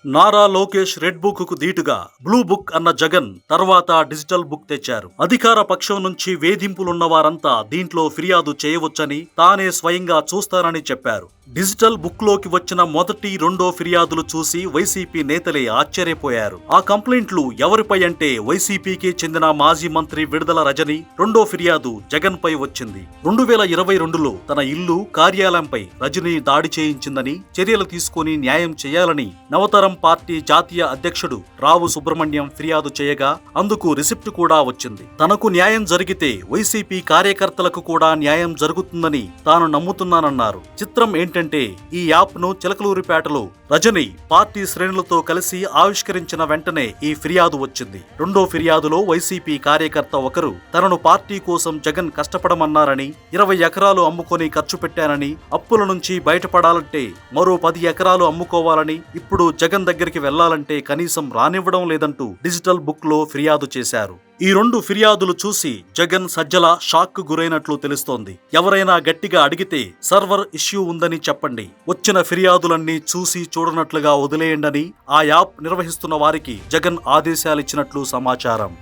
Nara Lokesh red book కు దీటుగా blue book అన్న జగన్ తర్వాత డిజిటల్ బుక్ తెచ్చారు. అధికార పక్షం నుంచి వేధింపులున్న వారంతా దీంట్లో ఫిర్యాదు చేయవచ్చని తానే స్వయంగా చూస్తానని చెప్పారు. డిజిటల్ బుక్ లోకి వచ్చిన మొదటి రెండో ఫిర్యాదులు చూసి వైసీపీ నేతలే ఆశ్చర్యపోయారు. ఆ కంప్లైంట్లు ఎవరిపై అంటే వైసీపీకి చెందిన మాజీ మంత్రి విడుదల రజని రెండో ఫిర్యాదు జగన్ పై వచ్చింది. 2022లో తన ఇల్లు కార్యాలయంపై రజని దాడి చేయించిందని చర్యలు తీసుకుని న్యాయం చేయాలని నవతరం పార్టీ జాతీయ అధ్యక్షుడు రావు సుబ్రహ్మణ్యం ఫిర్యాదు చేయగా అందుకు రిసిప్ట్ కూడా వచ్చింది. తనకు న్యాయం జరిగితే వైసీపీ కార్యకర్తలకు కూడా న్యాయం జరుగుతుందని తాను నమ్ముతున్నానన్నారు. చిత్రం ఏంటంటే ఈ యాప్ ను చిలకలూరిపేటలో రజని పార్టీ శ్రేణులతో కలిసి ఆవిష్కరించిన వెంటనే ఈ ఫిర్యాదు వచ్చింది. రెండో ఫిర్యాదులో వైసీపీ కార్యకర్త ఒకరు తనను పార్టీ కోసం జగన్ కష్టపడమన్నారని, 20 ఎకరాలు అమ్ముకొని ఖర్చు పెట్టానని, అప్పుల నుంచి బయటపడాలంటే మరో 10 ఎకరాలు అమ్ముకోవాలని, ఇప్పుడు జగన్ దగ్గరికి వెళ్లాలంటే కనీసం రానివ్వడం లేదంటూ డిజిటల్ బుక్ లో ఫిర్యాదు చేశారు. ఈ రెండు ఫిర్యాదులు చూసి జగన్ సజ్జల షాక్ కు గురైనట్లు తెలుస్తోంది. ఎవరైనా గట్టిగా అడిగితే సర్వర్ ఇష్యూ ఉందని చెప్పండి, వచ్చిన ఫిర్యాదులన్నీ చూసి చూడనట్లుగా వదిలేయండని ఆ యాప్ నిర్వహిస్తున్న వారికి జగన్ ఆదేశాలిచ్చినట్లు సమాచారం.